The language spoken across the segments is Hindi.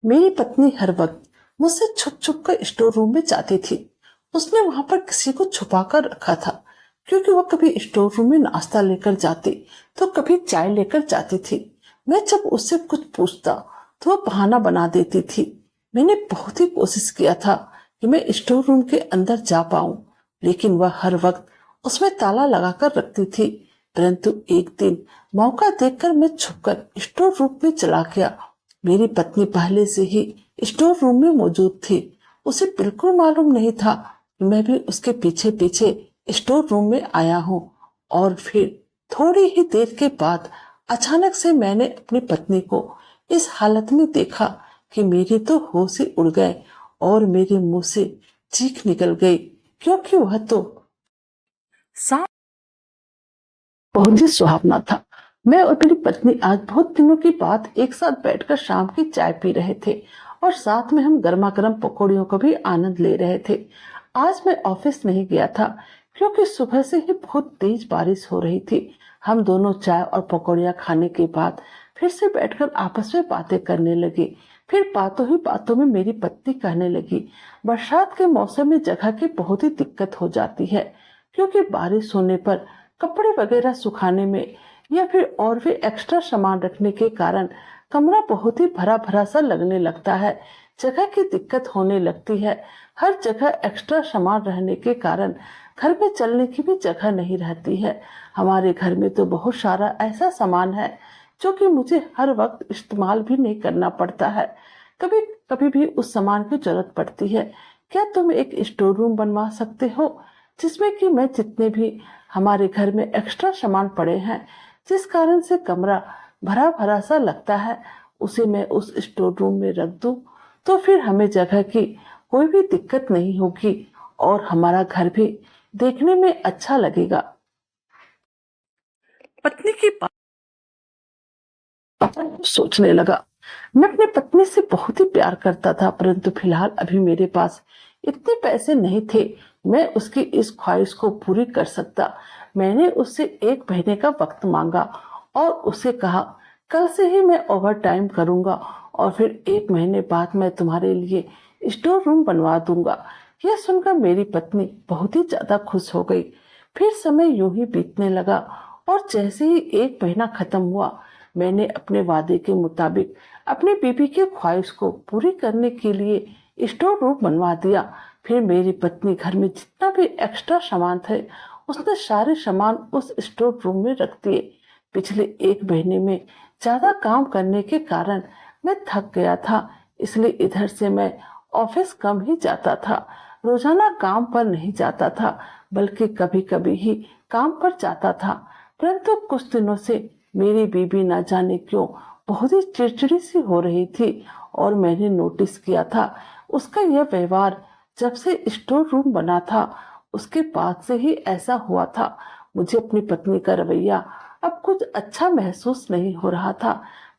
मेरी पत्नी हर वक्त मुझसे छुप छुप कर स्टोर रूम में जाती थी। उसने वहां पर किसी को छुपा कर रखा था, क्योंकि वह कभी स्टोर रूम में नाश्ता लेकर जाती तो कभी चाय लेकर जाती थी। मैं जब उससे कुछ पूछता तो वह बहाना बना देती थी। मैंने बहुत ही कोशिश किया था कि मैं स्टोर रूम के अंदर जा पाऊं, लेकिन वह हर वक्त उसमें ताला लगाकर रखती थी। परंतु एक दिन मौका देखकर मैं छुपकर स्टोर रूम में चला गया। मेरी पत्नी पहले से ही स्टोर रूम में मौजूद थी। उसे बिल्कुल मालूम नहीं था कि मैं भी उसके पीछे पीछे स्टोर रूम में आया हूँ। और फिर थोड़ी ही देर के बाद अचानक से मैंने अपनी पत्नी को इस हालत में देखा कि मेरे तो होश ही उड़ गए और मेरे मुंह से चीख निकल गई, क्योंकि वह तो सांप बहुत ही सुहावना था। मैं और मेरी पत्नी आज बहुत दिनों की बाद एक साथ बैठकर शाम की चाय पी रहे थे और साथ में हम गर्मा गर्म पकौड़ियों का भी आनंद ले रहे थे। आज मैं ऑफिस नहीं गया था, क्योंकि सुबह से ही बहुत तेज बारिश हो रही थी। हम दोनों चाय और पकौड़ियाँ खाने के बाद फिर से बैठकर आपस में बातें करने लगे। फिर बातों ही बातों में मेरी पत्नी कहने लगी, बरसात के मौसम में जगह की बहुत ही दिक्कत हो जाती है, क्योंकि बारिश होने पर कपड़े वगैरह सुखाने में या फिर और भी एक्स्ट्रा सामान रखने के कारण कमरा बहुत ही भरा भरा सा लगने लगता है। जगह की दिक्कत होने लगती है। हर जगह एक्स्ट्रा सामान रहने के कारण घर में चलने की भी जगह नहीं रहती है। हमारे घर में तो बहुत सारा ऐसा सामान है जो कि मुझे हर वक्त इस्तेमाल भी नहीं करना पड़ता है। कभी कभी भी उस सामान की जरूरत पड़ती है। क्या तुम एक स्टोर रूम बनवा सकते हो, जिसमें कि मैं जितने भी हमारे घर में एक्स्ट्रा सामान पड़े हैं, जिस कारण से कमरा भरा भरा सा लगता है, उसे मैं उस स्टोर रूम में रख दूं, तो फिर हमें जगह की कोई भी दिक्कत नहीं होगी और हमारा घर भी देखने में अच्छा लगेगा। पत्नी की बात सोचने लगा। मैं अपनी पत्नी से बहुत ही प्यार करता था, परंतु फिलहाल अभी मेरे पास इतने पैसे नहीं थे मैं उसकी इस ख्वाहिश को पूरी कर सकता। मैंने उससे 1 महीने का वक्त मांगा और उसे कहा, कल से ही मैं ओवर टाइम करूंगा और फिर 1 महीने बाद मैं तुम्हारे लिए स्टोर रूम बनवा दूंगा। यह सुनकर मेरी पत्नी बहुत ही ज्यादा खुश हो गई। फिर समय यूं ही बीतने लगा और जैसे ही 1 महीना खत्म हुआ, मैंने अपने वादे के मुताबिक अपनी बीबी की ख्वाहिश को पूरी करने के लिए स्टोर रूम बनवा दिया। फिर मेरी पत्नी घर में जितना भी एक्स्ट्रा सामान थे, उसने सारे सामान उस स्टोर रूम में रख दिए। पिछले 1 महीने में ज्यादा काम करने के कारण मैं थक गया था, इसलिए इधर से मैं ऑफिस कम ही जाता था। रोजाना काम पर नहीं जाता था, बल्कि कभी कभी ही काम पर जाता था। परंतु कुछ दिनों से मेरी बीबी ना जाने क्यों बहुत ही चिड़चिड़ी सी हो रही थी और मैंने नोटिस किया था उसका यह व्यवहार जब से स्टोर रूम बना था उसके बाद से ही ऐसा हुआ था। मुझे अपनी पत्नी का रवैया अब कुछ अच्छा महसूस नहीं हो रहा था।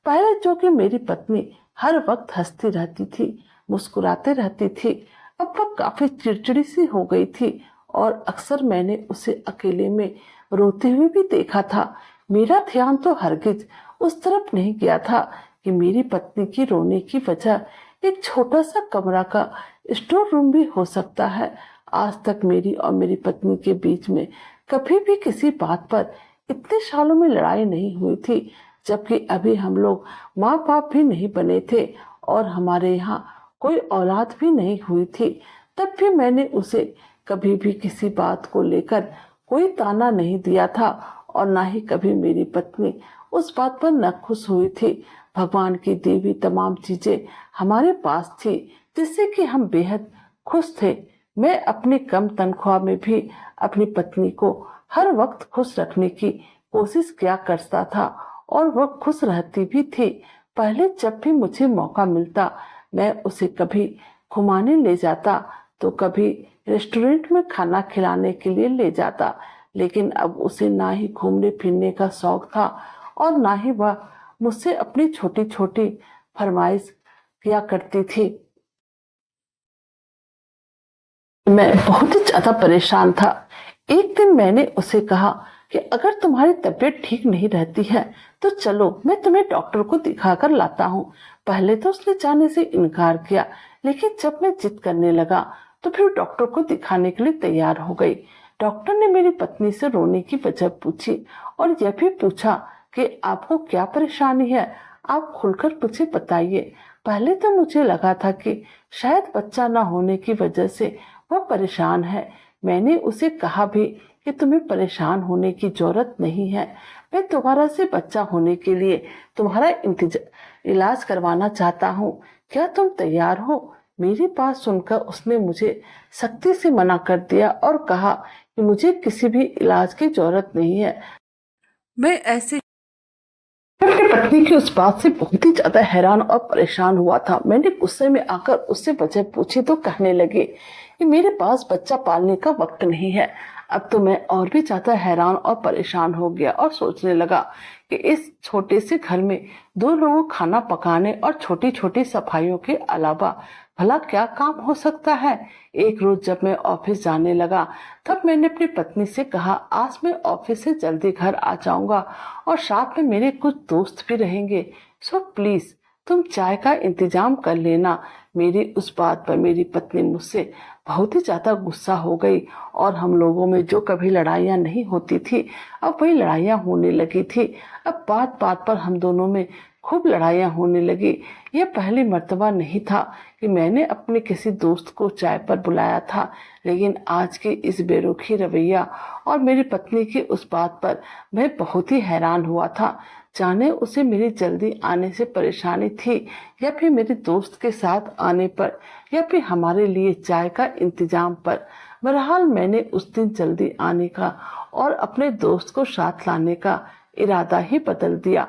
पहले जो कि मेरी पत्नी हर वक्त हंसती रहती थी, मुस्कुराते रहती थी, अब वह काफी चिड़चिड़ी सी हो गई थी और अक्सर मैंने उसे अकेले में रोते हुए भी देखा था। मेरा ध्यान तो हरगिज उस तरफ नहीं गया था कि मेरी पत्नी की रोने की वजह एक छोटा सा कमरा का स्टोर रूम भी हो सकता है। आज तक मेरी और मेरी पत्नी के बीच में कभी भी किसी बात पर इतने सालों में लड़ाई नहीं हुई थी, जबकि अभी हम लोग माँ बाप भी नहीं बने थे और हमारे यहाँ कोई औलाद भी नहीं हुई थी। तब भी मैंने उसे कभी भी किसी बात को लेकर कोई ताना नहीं दिया था और ना ही कभी मेरी पत्नी उस बात पर न खुश हुई थी। भगवान की दी हुई तमाम चीजें हमारे पास थी, जिससे कि हम बेहद खुश थे। मैं अपनी कम तनख्वाह में भी अपनी पत्नी को हर वक्त खुश रखने की कोशिश किया करता था और वह खुश रहती भी थी। पहले जब भी मुझे मौका मिलता मैं उसे कभी घुमाने ले जाता तो कभी रेस्टोरेंट में खाना खिलाने के लिए ले जाता, लेकिन अब उसे ना ही घूमने फिरने का शौक था और ना ही वह मुझसे अपनी छोटी छोटी फरमाइश किया करती थी। मैं बहुत ही ज्यादा परेशान था। एक दिन मैंने उसे कहा कि अगर तुम्हारी तबीयत ठीक नहीं रहती है तो चलो मैं तुम्हें डॉक्टर को दिखाकर लाता हूँ। पहले तो उसने जाने से इनकार किया, लेकिन जब मैं जिद करने लगा तो फिर डॉक्टर को दिखाने के लिए तैयार हो गई। डॉक्टर ने मेरी पत्नी से रोने की वजह पूछी और यह भी पूछा कि आपको क्या परेशानी है, आप खुलकर मुझे बताइए। पहले तो मुझे लगा था कि शायद बच्चा न होने की वजह से वह परेशान है। मैंने उसे कहा भी कि तुम्हें परेशान होने की जरूरत नहीं है, मैं दोबारा से बच्चा होने के लिए तुम्हारा इलाज करवाना चाहता हूँ, क्या तुम तैयार हो? मेरी बात सुनकर उसने मुझे सख्ती से मना कर दिया और कहा कि मुझे किसी भी इलाज की जरूरत नहीं है। मैं ऐसे अपनी पत्नी की उस बात से बहुत ही ज्यादा हैरान और परेशान हुआ था। मैंने गुस्से में आकर उससे वजह पूछी तो कहने लगे कि मेरे पास बच्चा पालने का वक्त नहीं है। अब तो मैं और भी ज्यादा हैरान और परेशान हो गया और सोचने लगा कि इस छोटे से घर में 2 लोगों खाना पकाने और छोटी छोटी सफाइयों के अलावा भला क्या काम हो सकता है। एक रोज जब मैं ऑफिस जाने लगा तब मैंने अपनी पत्नी से कहा, आज मैं ऑफिस से जल्दी घर आ जाऊंगा और साथ में मेरे कुछ दोस्त भी रहेंगे, सो प्लीज तुम चाय का इंतजाम कर लेना। मेरी उस बात पर मेरी पत्नी मुझसे बहुत ही ज्यादा गुस्सा हो गई और हम लोगों में जो कभी लड़ाइयाँ नहीं होती थी अब वही लड़ाइयाँ होने लगी थी। अब बात बात पर हम दोनों में खूब लड़ाइयाँ होने लगी। यह पहली मर्तबा नहीं था कि मैंने अपने किसी दोस्त को चाय पर बुलाया था, लेकिन आज की इस बेरुखी रवैया और मेरी पत्नी की उस बात पर मैं बहुत ही हैरान हुआ था। जाने उसे मेरी जल्दी आने से परेशानी थी या फिर मेरे दोस्त के साथ आने पर या फिर हमारे लिए चाय का इंतजाम पर। बहरहाल मैंने उस दिन जल्दी आने का और अपने दोस्त को साथ लाने का इरादा ही बदल दिया।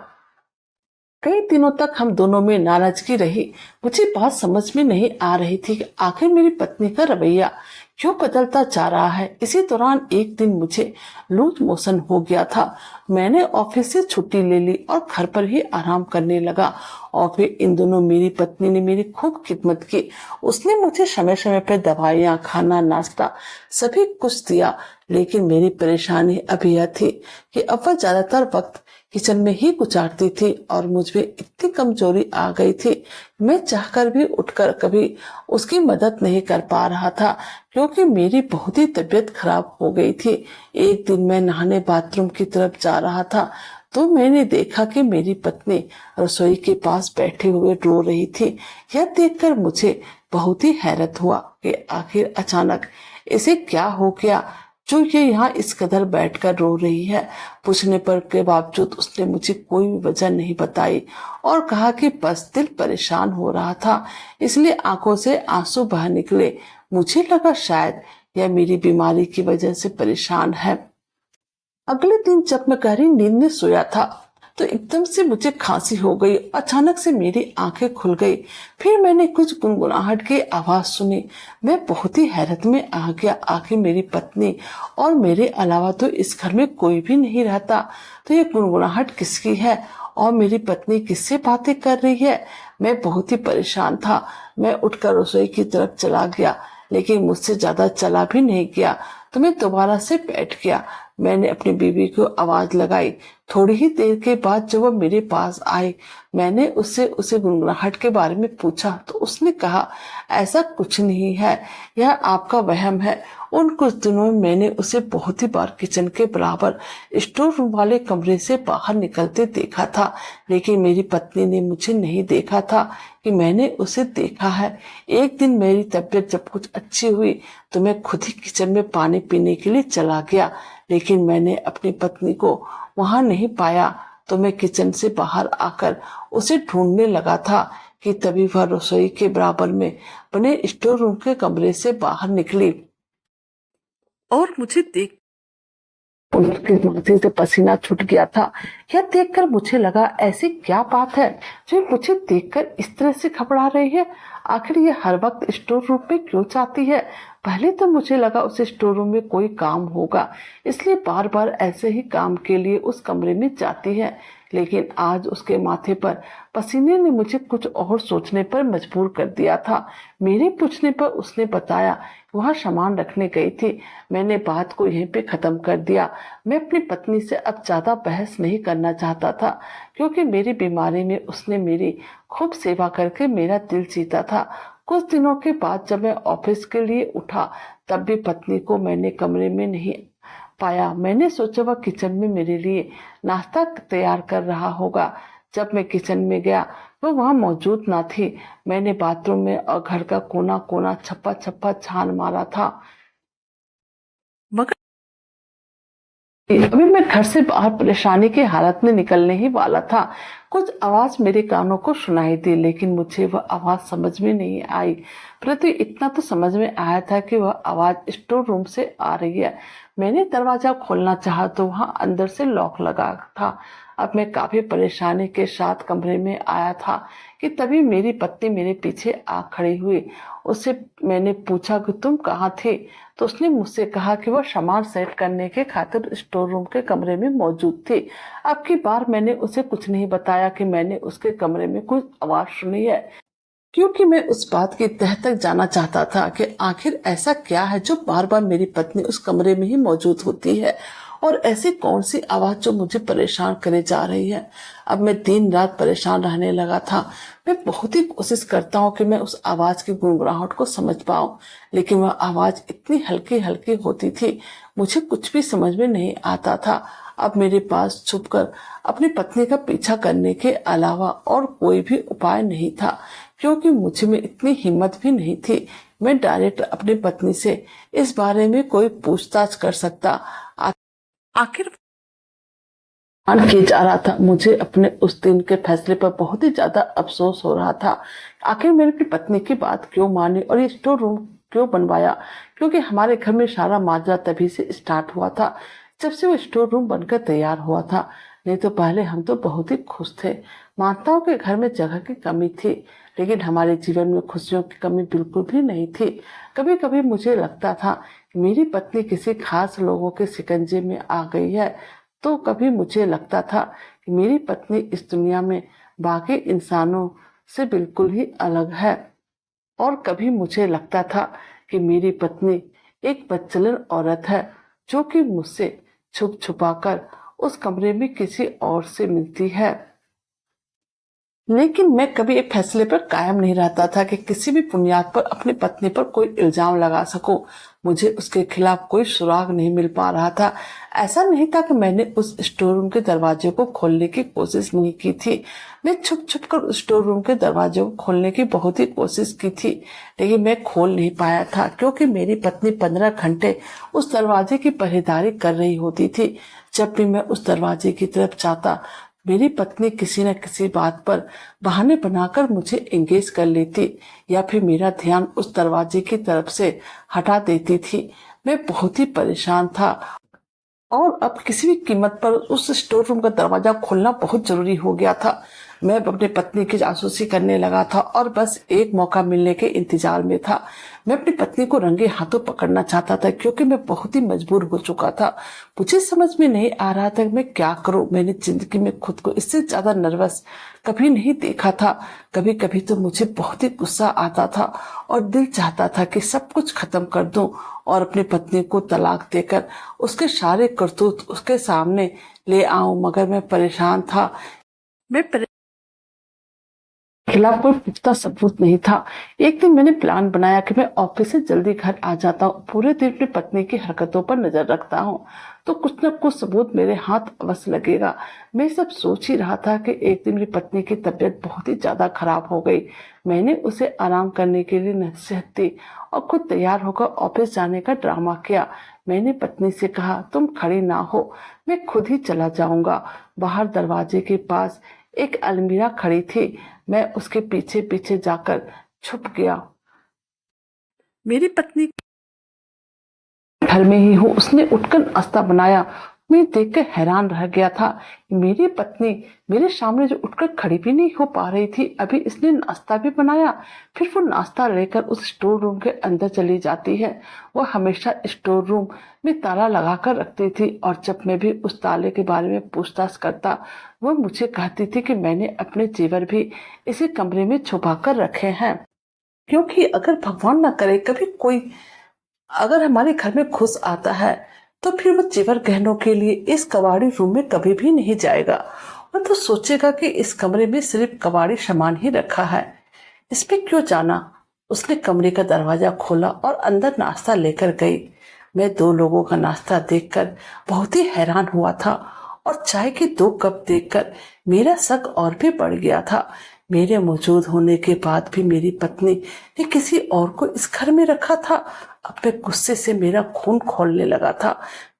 कई दिनों तक हम दोनों में नाराजगी रही। मुझे बात समझ में नहीं आ रही थी कि आखिर मेरी पत्नी का रवैया क्यों बदलता जा रहा है। इसी दौरान एक दिन मुझे लूज मोशन हो गया था। मैंने ऑफिस से छुट्टी ले ली और घर पर ही आराम करने लगा और फिर इन दोनों मेरी पत्नी ने मेरी खूब खिदमत की। उसने मुझे समय समय पर दवाइयाँ, खाना, नाश्ता सभी कुछ दिया, लेकिन मेरी परेशानी अभी यह थी कि अब वह ज्यादातर वक्त किचन में ही गुजारती थी और मुझ में इतनी कमजोरी आ गई थी, मैं चाहकर भी उठकर कभी उसकी मदद नहीं कर पा रहा था क्योंकि मेरी बहुत ही तबीयत खराब हो गई थी। एक दिन मैं नहाने बाथरूम की तरफ जा रहा था तो मैंने देखा कि मेरी पत्नी रसोई के पास बैठे हुए रो रही थी। यह देखकर मुझे बहुत ही हैरत हुआ कि आखिर अचानक इसे क्या हो गया जो ये यहाँ इस कदर बैठकर रो रही है। पूछने पर के बावजूद उसने मुझे कोई भी वजह नहीं बताई और कहा कि बस दिल परेशान हो रहा था इसलिए आंखों से आंसू बह निकले। मुझे लगा शायद यह मेरी बीमारी की वजह से परेशान है। अगले दिन जब मैं गहरी नींद में सोया था तो एकदम से मुझे खांसी हो गई। अचानक से मेरी आंखें खुल गई। फिर मैंने कुछ गुनगुनाहट की आवाज सुनी। मैं बहुत ही हैरत में आ गया। आखिर मेरी पत्नी और मेरे अलावा तो इस घर में कोई भी नहीं रहता, तो ये गुनगुनाहट किसकी है और मेरी पत्नी किससे बातें कर रही है। मैं बहुत ही परेशान था। मैं उठकर रसोई की तरफ चला गया, लेकिन मुझसे ज्यादा चला भी नहीं गया तो मैं दोबारा से बैठ गया। मैंने अपनी बीवी को आवाज लगाई। थोड़ी ही देर के बाद जब वह मेरे पास आई, मैंने उसे गुनगुनाहट के बारे में पूछा तो उसने कहा, ऐसा कुछ नहीं है, यह आपका वहम है। उन कुछ दिनों में मैंने उसे बहुत ही बार किचन के बराबर स्टोर रूम वाले कमरे से बाहर निकलते देखा था, लेकिन मेरी पत्नी ने मुझे नहीं देखा था कि मैंने उसे देखा है। एक दिन मेरी तबीयत जब कुछ अच्छी हुई तो मैं खुद ही किचन में पानी पीने के लिए चला गया, लेकिन मैंने अपनी पत्नी को वहां नहीं पाया। तो मैं किचन से बाहर आकर उसे ढूंढने लगा था कि तभी वह रसोई के बराबर में बने स्टोर रूम के कमरे से बाहर निकली और मुझे देख उनकी माथे से पसीना छूट गया था। यह देखकर मुझे लगा ऐसी क्या बात है जो मुझे देखकर इस तरह से घबरा रही है। आखिर ये हर वक्त स्टोर रूम में क्यों जाती है। पहले तो मुझे लगा उसे स्टोर रूम में कोई काम होगा इसलिए बार बार ऐसे ही काम के लिए उस कमरे में जाती है, लेकिन आज उसके माथे पर पसीने ने मुझे कुछ और सोचने पर मजबूर कर दिया था। मेरे पूछने पर उसने बताया वहां सामान रखने गई थी। मैंने बात को यहीं पे खत्म कर दिया। मैं अपनी पत्नी से अब ज्यादा बहस नहीं करना चाहता था, क्योंकि मेरी बीमारी में उसने मेरी खूब सेवा करके मेरा दिल जीता था। कुछ दिनों के बाद जब मैं ऑफिस के लिए उठा, तब भी पत्नी को मैंने कमरे में नहीं पाया। मैंने सोचा वह किचन में मेरे लिए नाश्ता तैयार कर रहा होगा। जब मैं किचन में गया वो वहां मौजूद ना थी। मैंने बाथरूम में और घर का कोना कोना छप्पा छप्पा छान मारा था, मगर अभी मैं घर से बाहर परेशानी की हालत में निकलने ही वाला था। कुछ आवाज मेरे कानों को सुनाई दी, लेकिन मुझे वह आवाज समझ में नहीं आई। परंतु इतना तो समझ में आया था कि वह आवाज स्टोर रूम से आ रही है। मैंने दरवाजा खोलना चाहा तो वहां अंदर से लॉक लगा था। अब मैं काफी परेशानी के साथ कमरे में आया था कि तभी मेरी पत्नी मेरे पीछे आ खड़ी हुई। उससे मैंने पूछा कि तुम कहाँ थे, तो उसने मुझसे कहा कि वह सामान सेट करने के खातिर स्टोर रूम के कमरे में मौजूद थी। अब की बार मैंने उसे कुछ नहीं बताया कि मैंने उसके कमरे में कुछ आवाज सुनी है, क्योंकि मैं उस बात की तह तक जाना चाहता था कि आखिर ऐसा क्या है जो बार बार मेरी पत्नी उस कमरे में ही मौजूद होती है, और ऐसी कौन सी आवाज जो मुझे परेशान करे जा रही है। अब मैं दिन रात परेशान रहने लगा था। मैं बहुत ही कोशिश करता हूँ कि मैं उस आवाज की गुनगुनाहट को समझ पाऊं, लेकिन वह आवाज इतनी हल्की हल्की होती थी, मुझे कुछ भी समझ में नहीं आता था। अब मेरे पास छुपकर अपनी पत्नी का पीछा करने के अलावा और कोई भी उपाय नहीं था, क्योंकि मुझ में इतनी हिम्मत भी नहीं थी मैं डायरेक्ट अपनी पत्नी से इस बारे में कोई पूछताछ कर सकता। आखिर किया जा रहा था। मुझे अपने उस दिन के फैसले पर बहुत ही ज्यादा अफसोस हो रहा था। आखिर मेरी अपनी पत्नी की बात क्यों मानी और ये स्टोर रूम क्यों बनवाया, क्योंकि हमारे घर में सारा माजरा तभी से स्टार्ट हुआ था जब से वो स्टोर रूम बनकर तैयार हुआ था। नहीं तो पहले हम तो बहुत ही खुश थे। माताओं के घर में जगह की कमी थी, लेकिन हमारे जीवन में खुशियों की कमी बिल्कुल भी नहीं थी। कभी कभी मुझे लगता था कि मेरी पत्नी किसी खास लोगों के शिकंजे में आ गई है, तो कभी मुझे लगता था कि मेरी पत्नी इस दुनिया में बाकी इंसानों से बिल्कुल ही अलग है, और कभी मुझे लगता था कि मेरी पत्नी एक बदचलन औरत है जो कि मुझसे छुप छुपाकर उस कमरे में किसी और से मिलती है। लेकिन मैं कभी एक फैसले पर कायम नहीं रहता था कि किसी भी बुनियाद पर अपनी पत्नी पर कोई इल्जाम लगा सकूं। मुझे उसके खिलाफ कोई सुराग नहीं मिल पा रहा था। ऐसा नहीं था कि मैंने उस स्टोर रूम के दरवाजे को खोलने की कोशिश नहीं की थी। मैं छुप छुप कर उस स्टोर रूम के दरवाजे को खोलने की बहुत ही कोशिश की थी, लेकिन मैं खोल नहीं पाया था, क्योंकि मेरी पत्नी 15 घंटे उस दरवाजे की पहरेदारी कर रही होती थी। जब भी मैं उस दरवाजे की तरफ जाता, मेरी पत्नी किसी न किसी बात पर बहाने बनाकर मुझे एंगेज कर लेती, या फिर मेरा ध्यान उस दरवाजे की तरफ से हटा देती थी। मैं बहुत ही परेशान था, और अब किसी भी कीमत पर उस स्टोर रूम का दरवाजा खोलना बहुत जरूरी हो गया था। मैं अपनी पत्नी की जासूसी करने लगा था और बस एक मौका मिलने के इंतजार में था। मैं अपनी पत्नी को रंगे हाथों पकड़ना चाहता था, क्योंकि मैं बहुत ही मजबूर हो चुका था। मुझे समझ में नहीं आ रहा था कि मैं क्या करूं। मैंने जिंदगी में खुद को इससे ज्यादा नर्वस कभी नहीं देखा था। कभी कभी तो मुझे बहुत ही गुस्सा आता था और दिल चाहता था कि सब कुछ खत्म कर दूं और अपनी पत्नी को तलाक देकर उसके सारे करतूत उसके सामने ले आऊं, मगर मैं परेशान था। मैं खिलाफ कोई पुख्ता सबूत नहीं था। एक दिन मैंने प्लान बनाया कि मैं ऑफिस से जल्दी घर आ जाता हूँ, पूरे दिन अपनी पत्नी की हरकतों पर नजर रखता हूँ, तो कुछ न कुछ सबूत मेरे हाथ अवश्य लगेगा। मैं सब सोच ही रहा था कि एक दिन मेरी पत्नी की तबीयत बहुत ही ज्यादा खराब हो गई। मैंने उसे आराम करने के लिए नसीहत दी और खुद तैयार होकर ऑफिस जाने का ड्रामा किया। मैंने पत्नी से कहा, तुम खड़ी ना हो, मैं खुद ही चला जाऊंगा। बाहर दरवाजे के पास एक अलमीरा खड़ी थी। मैं उसके पीछे पीछे जाकर छुप गया। मेरी पत्नी घर में ही हूँ, उसने उठकर नाश्ता बनाया मैं देखकर हैरान रह गया था कि मेरी पत्नी मेरे सामने जो उठकर खड़ी भी नहीं हो पा रही थी, अभी इसने नाश्ता भी बनाया। फिर वो नाश्ता लेकर उस स्टोर रूम के अंदर चली जाती है। वो हमेशा स्टोर रूम में ताला लगा कर रखती थी और जब मैं भी उस ताले के बारे में पूछताछ करता, वो मुझे कहती थी कि मैंने अपने जेवर भी इसी कमरे में छुपा कर रखे हैं, क्योंकि अगर भगवान न करे कभी कोई अगर हमारे घर में घुस आता है तो फिर वो जेवर गहनों के लिए इस कबाड़ी रूम में कभी भी नहीं जाएगा। वो तो सोचेगा कि इस कमरे में सिर्फ कबाड़ी सामान ही रखा है, इसमें क्यों जाना। उसने कमरे का दरवाजा खोला और अंदर नाश्ता लेकर गई। मैं 2 लोगों का नाश्ता देखकर बहुत ही हैरान हुआ था और चाय के 2 कप देखकर मेरा शक और भी बढ़ गया था। मेरे मौजूद होने के बाद भी मेरी पत्नी ने किसी और को इस घर में रखा था। अब मैं गुस्से से मेरा खून खौलने लगा था।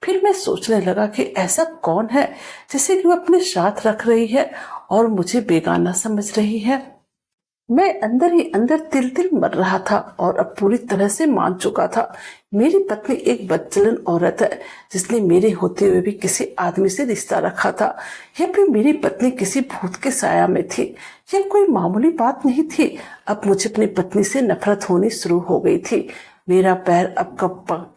फिर मैं सोचने लगा कि ऐसा कौन है जिसे कि वो अपने साथ रख रही है और मुझे बेगाना समझ रही है। मैं अंदर ही अंदर तिल तिल मर रहा था और अब पूरी तरह से मान चुका था। मेरी पत्नी एक बदचलन औरत है जिसने मेरे होते हुए भी किसी आदमी से रिश्ता रखा था, या फिर मेरी पत्नी किसी भूत के साया में थी। यह कोई मामूली बात नहीं थी। अब मुझे अपनी पत्नी से नफरत होनी शुरू हो गई थी। मेरा पैर अब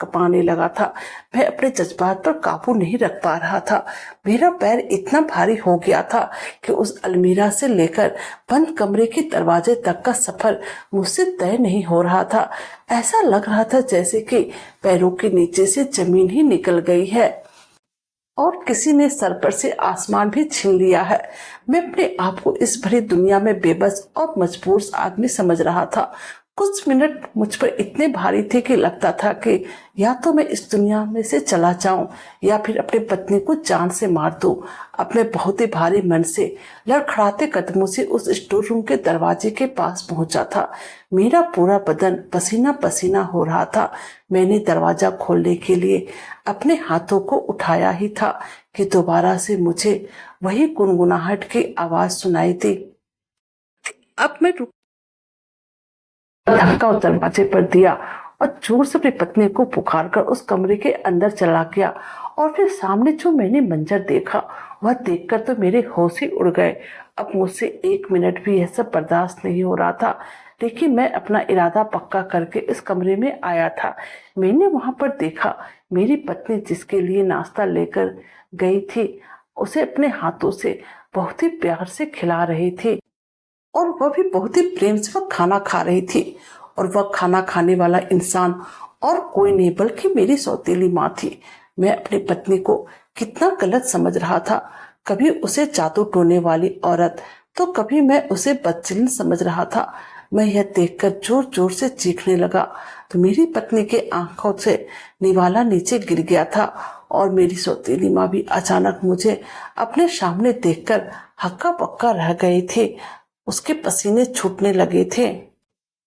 कपाने लगा था। मैं अपने जज्बात पर काबू नहीं रख पा रहा था। मेरा पैर इतना भारी हो गया था कि उस अलमीरा से लेकर बंद कमरे के दरवाजे तक का सफर मुझसे तय नहीं हो रहा था। ऐसा लग रहा था जैसे कि पैरों के नीचे से जमीन ही निकल गई है और किसी ने सर पर से आसमान भी छीन लिया है। मैं अपने आप को इस भरी दुनिया में बेबस और मजबूर आदमी समझ रहा था। कुछ मिनट मुझ पर इतने भारी थे कि लगता था कि या तो मैं इस दुनिया में से चला जाऊं या फिर अपनी पत्नी को जान से मार दूं। अब मैं बहुत ही भारी मन से लड़खड़ाते कदमों से उस स्टोर रूम के दरवाजे के पास पहुंचा था। मेरा पूरा बदन पसीना पसीना हो रहा था। मैंने दरवाजा खोलने के लिए अपने हाथों को उठाया ही था कि दोबारा से मुझे वही गुनगुनाहट की आवाज सुनाई दी। अब मैं धक्का उस दरवाजे पर दिया और जोर से अपनी पत्नी को पुकार कर उस कमरे के अंदर चला गया। और फिर सामने जो मैंने मंजर देखा वह देखकर तो मेरे होश ही उड़ गए। अब मुझसे 1 मिनट भी यह सब बर्दाश्त नहीं हो रहा था, लेकिन मैं अपना इरादा पक्का करके इस कमरे में आया था। मैंने वहां पर देखा मेरी पत्नी जिसके लिए नाश्ता लेकर गई थी उसे अपने हाथों से बहुत ही प्यार से खिला रही थी और वह भी बहुत ही प्रेम से वह खाना खा रही थी। और वह खाना खाने वाला इंसान और कोई नहीं बल्कि मेरी सौतेली माँ थी। मैं अपनी पत्नी को कितना गलत समझ रहा था, कभी उसे जादू टोने वाली औरत तो कभी मैं उसे बदचलन समझ रहा था। मैं यह देखकर जोर जोर से चीखने लगा तो मेरी पत्नी के आंखों से निवाला नीचे गिर गया था और मेरी सौतेली माँ भी अचानक मुझे अपने सामने देखकर हक्का बक्का रह गई थी। उसके पसीने छूटने लगे थे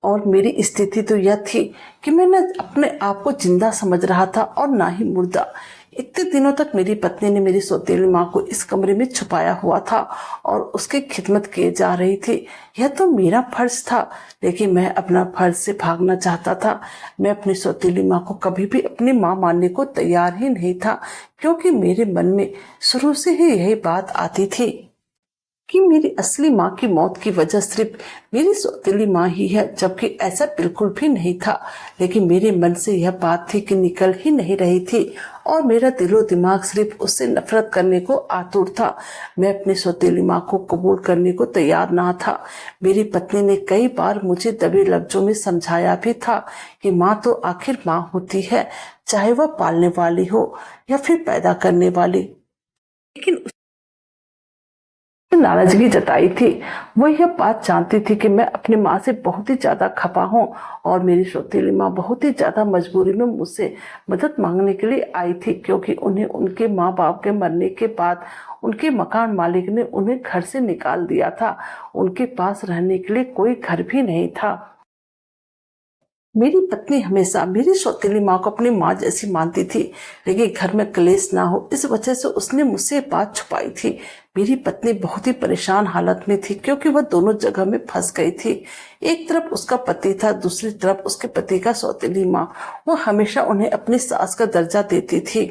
और मेरी स्थिति तो यह थी कि मैं न अपने आप को जिंदा समझ रहा था और ना ही मुर्दा। इतने दिनों तक मेरी पत्नी ने मेरी सौतेली माँ को इस कमरे में छुपाया हुआ था और उसकी खिदमत किए जा रही थी। यह तो मेरा फर्ज था, लेकिन मैं अपना फर्ज से भागना चाहता था। मैं अपनी सौतेली माँ को कभी भी अपनी माँ मानने को तैयार ही नहीं था, क्योंकि मेरे मन में शुरू से ही यही बात आती थी कि मेरी असली माँ की मौत की वजह सिर्फ मेरी सौतेली माँ ही है, जबकि ऐसा बिल्कुल भी नहीं था। लेकिन मेरे मन से यह बात थी कि निकल ही नहीं रही थी और मेरा दिलो दिमाग सिर्फ उससे नफरत करने को आतुर था। मैं अपनी सौतेली माँ को कबूल करने को तैयार ना था। मेरी पत्नी ने कई बार मुझे दबे लफ्जों में समझाया भी था कि माँ तो आखिर माँ होती है, चाहे वह पालने वाली हो या फिर पैदा करने वाली। लेकिन नाराजगी जताई थी। वो यह बात जानती थी कि मैं अपनी माँ से बहुत ही ज्यादा खपा हूँ और मेरी सौतेली माँ बहुत ही ज्यादा मजबूरी में मुझसे मदद मांगने के लिए आई थी, क्योंकि उन्हें उनके माँ बाप के मरने के बाद उनके मकान मालिक ने उन्हें घर से निकाल दिया था। उनके पास रहने के लिए कोई घर भी नहीं था। मेरी पत्नी हमेशा मेरी सौतेली माँ को अपनी माँ जैसी मानती थी, लेकिन घर में क्लेश ना हो इस वजह से उसने मुझसे बात छुपाई थी। मेरी पत्नी बहुत ही परेशान हालत में थी, क्योंकि वह दोनों जगह में फंस गई थी। एक तरफ उसका पति था, दूसरी तरफ उसके पति का सौतेली माँ। वो हमेशा उन्हें अपनी सास का दर्जा देती थी।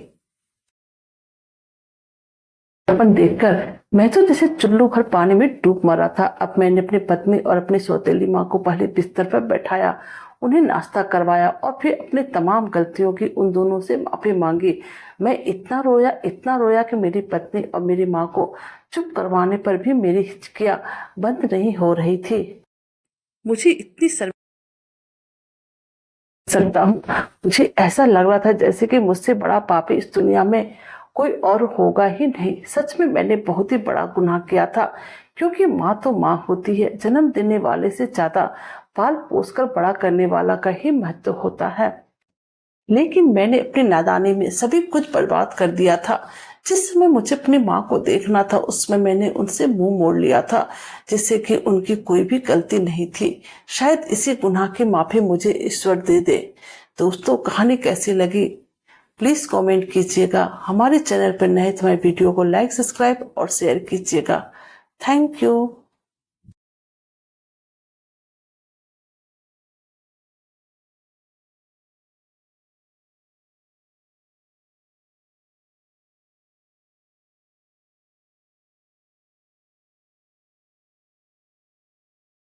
अपन देखकर मैं तो जैसे चुल्लू भर पानी में डूब मरा था। अब मैंने अपनी पत्नी और अपनी सौतेली माँ को पहले बिस्तर पर बैठाया, उन्हें नाश्ता करवाया और फिर अपनी तमाम गलतियों की उन दोनों से माफी मांगी। मैं इतना रोया कि मेरी पत्नी और मेरी माँ को चुप करवाने पर भी मेरी हिचकियां बंद नहीं हो रही थी। मुझे इतनी सकता हूँ, मुझे ऐसा लग रहा था जैसे कि मुझसे बड़ा पापी इस दुनिया में कोई और होगा ही नहीं। सच में मैंने बहुत ही बड़ा गुनाह किया था, क्योंकि माँ तो माँ होती है, जन्म देने वाले से ज्यादा पाल पोस कर बड़ा करने वाला का ही महत्व होता है। लेकिन मैंने अपनी नादानी में सभी कुछ बर्बाद कर दिया था। जिस समय मुझे अपनी माँ को देखना था उसमें मैंने उनसे मुंह मोड़ लिया था, जिससे कि उनकी कोई भी गलती नहीं थी। शायद इसी गुनाह की माफी मुझे ईश्वर दे दे। दोस्तों, कहानी कैसी लगी प्लीज कमेंट कीजिएगा। हमारे चैनल पर नए तो हमारे वीडियो को लाइक, सब्सक्राइब और शेयर कीजिएगा। Thank you.